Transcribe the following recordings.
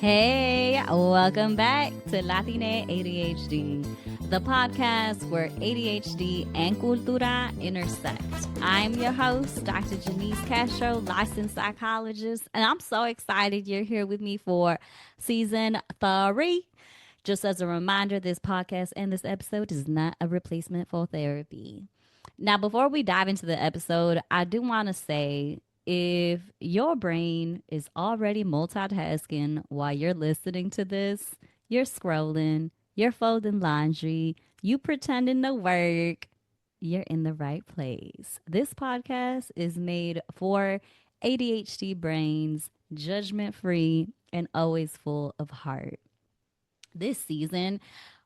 Hey, welcome back to Latine ADHD, the podcast where ADHD and cultura intersect. I'm your host, Dr. Janice Castro, licensed psychologist, and I'm so excited you're here with me for season 3. Just as a reminder, this podcast and this episode is not a replacement for therapy. Now, before we dive into the episode, I do want to say if your brain is already multitasking while you're listening to this, you're scrolling, you're folding laundry, you pretending to work, you're in the right place. This podcast is made for ADHD brains, judgment free, and always full of heart. This season,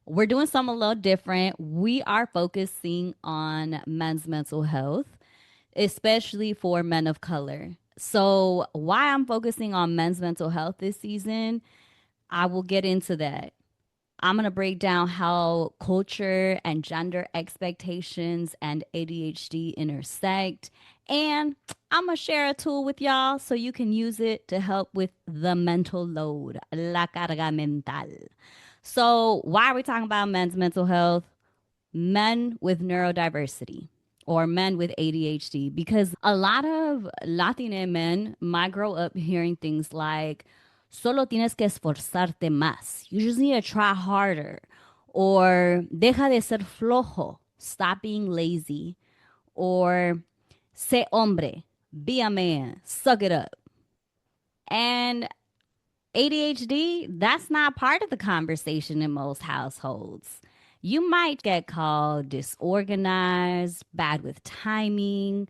we're doing something a little different. We are focusing on men's mental health, especially for men of color. So, why I'm focusing on men's mental health this season, I will get into that. I'm going to break down how culture and gender expectations and ADHD intersect. And I'm going to share a tool with y'all so you can use it to help with the mental load, la carga mental. So, why are we talking about men's mental health? Men with neurodiversity or men with ADHD, because a lot of Latina men might grow up hearing things like, solo tienes que esforzarte más. You just need to try harder. Or, deja de ser flojo. Stop being lazy. Or, sé hombre. Be a man. Suck it up. And ADHD, that's not part of the conversation in most households. You might get called disorganized, bad with timing,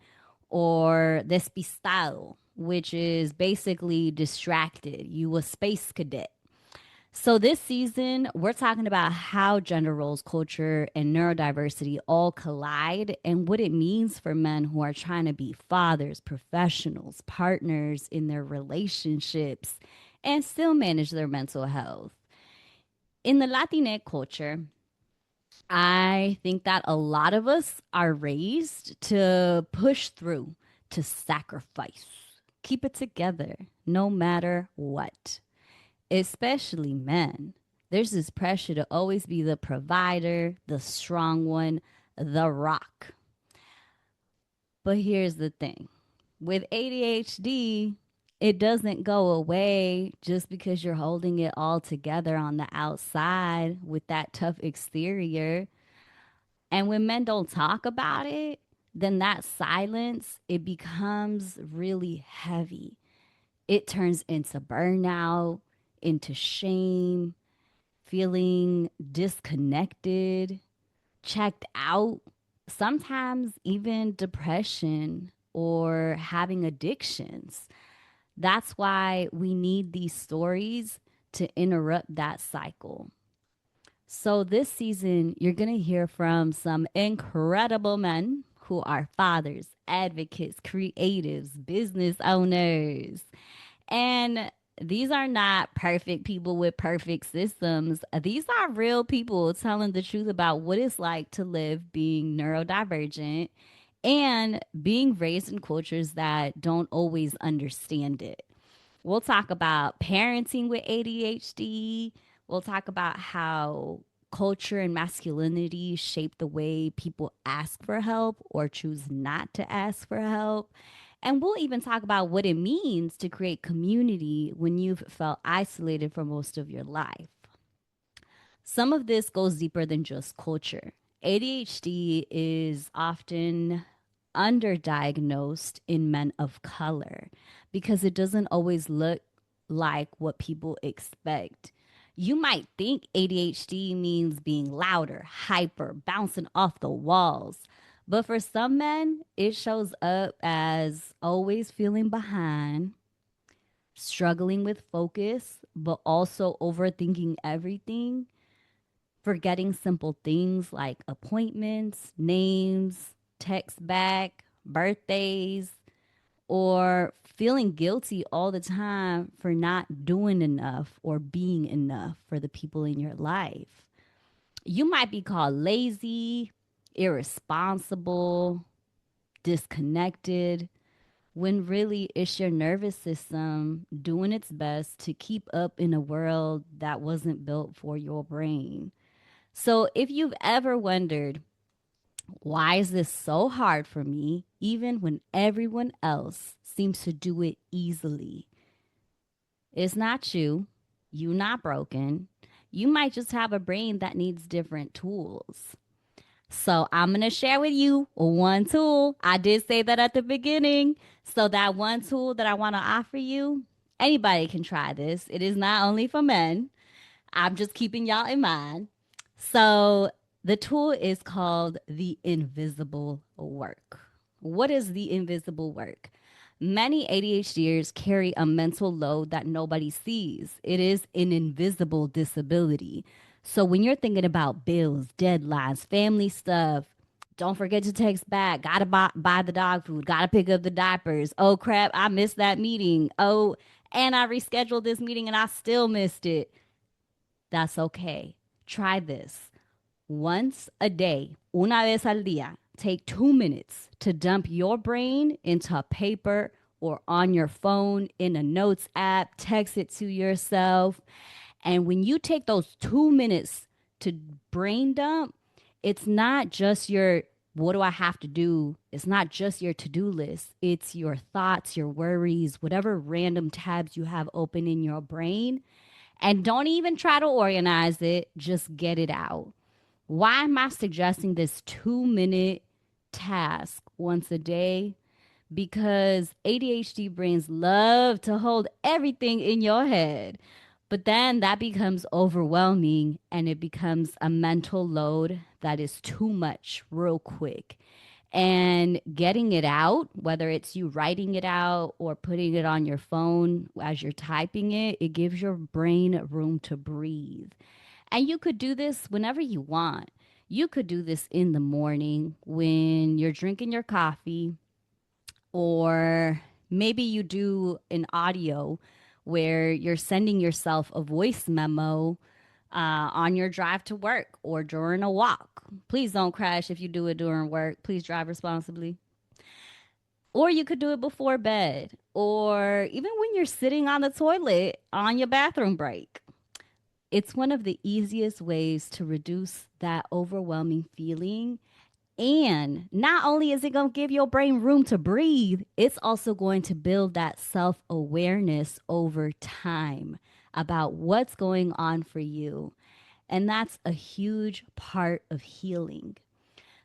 or despistado, which is basically distracted. You a space cadet. So this season, we're talking about how gender roles, culture, and neurodiversity all collide and what it means for men who are trying to be fathers, professionals, partners in their relationships, and still manage their mental health. In the Latinx culture, I think that a lot of us are raised to push through, to sacrifice, keep it together, no matter what, especially men. There's this pressure to always be the provider, the strong one, the rock. But here's the thing with ADHD, it doesn't go away just because you're holding it all together on the outside with that tough exterior. And when men don't talk about it, then that silence, it becomes really heavy. It turns into burnout, into shame, feeling disconnected, checked out, sometimes even depression or having addictions. That's why we need these stories to interrupt that cycle. So, this season, you're going to hear from some incredible men who are fathers, advocates, creatives, business owners. And these are not perfect people with perfect systems. These are real people telling the truth about what it's like to live being neurodivergent and being raised in cultures that don't always understand it. We'll talk about parenting with ADHD. We'll talk about how culture and masculinity shape the way people ask for help or choose not to ask for help. And we'll even talk about what it means to create community when you've felt isolated for most of your life. Some of this goes deeper than just culture. ADHD is often underdiagnosed in men of color because it doesn't always look like what people expect. You might think ADHD means being louder, hyper, bouncing off the walls. But for some men, it shows up as always feeling behind, struggling with focus, but also overthinking everything, forgetting simple things like appointments, names, text back, birthdays, or feeling guilty all the time for not doing enough or being enough for the people in your life. You might be called lazy, irresponsible, disconnected, when really it's your nervous system doing its best to keep up in a world that wasn't built for your brain. So if you've ever wondered, why is this so hard for me, even when everyone else seems to do it easily? It's not you. You not broken. You might just have a brain that needs different tools. So I'm going to share with you one tool. I did say that at the beginning. So that one tool that I want to offer you, anybody can try this. It is not only for men. I'm just keeping y'all in mind. So the tool is called the invisible work. What is the invisible work? Many ADHDers carry a mental load that nobody sees. It is an invisible disability. So when you're thinking about bills, deadlines, family stuff, don't forget to text back. Gotta buy the dog food. Gotta pick up the diapers. Oh crap, I missed that meeting. Oh, and I rescheduled this meeting and I still missed it. That's okay. Try this. Once a day, una vez al día, take 2 minutes to dump your brain into paper or on your phone in a notes app, text it to yourself. And when you take those 2 minutes to brain dump, it's not just your what do I have to do? It's not just your to do list. It's your thoughts, your worries, whatever random tabs you have open in your brain. And don't even try to organize it, just get it out. Why am I suggesting this 2 minute task once a day? Because ADHD brains love to hold everything in your head. But then that becomes overwhelming and it becomes a mental load that is too much real quick. And getting it out, whether it's you writing it out or putting it on your phone as you're typing it, it gives your brain room to breathe. And you could do this whenever you want. You could do this in the morning when you're drinking your coffee, or maybe you do an audio where you're sending yourself a voice memo on your drive to work or during a walk. Please don't crash if you do it during work. Please drive responsibly. Or you could do it before bed, or even when you're sitting on the toilet on your bathroom break. It's one of the easiest ways to reduce that overwhelming feeling. And not only is it going to give your brain room to breathe, it's also going to build that self awareness over time about what's going on for you. And that's a huge part of healing.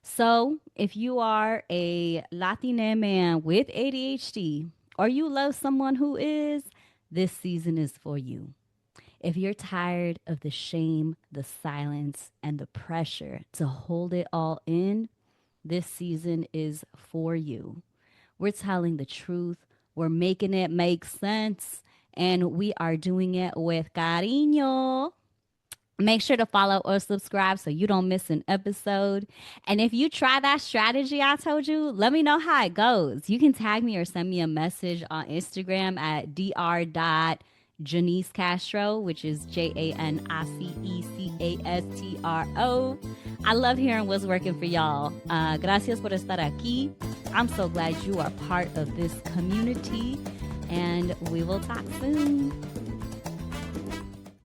So, if you are a Latina man with ADHD, or you love someone who is, this season is for you. If you're tired of the shame, the silence, and the pressure to hold it all in, this season is for you. We're telling the truth, we're making it make sense, and we are doing it with cariño. Make sure to follow or subscribe so you don't miss an episode. And if you try that strategy I told you, let me know how it goes. You can tag me or send me a message on Instagram at dr.Janice Castro, which is JANICECASTRO. I love hearing what's working for y'all. Gracias por estar aquí. I'm so glad you are part of this community, and we will talk soon.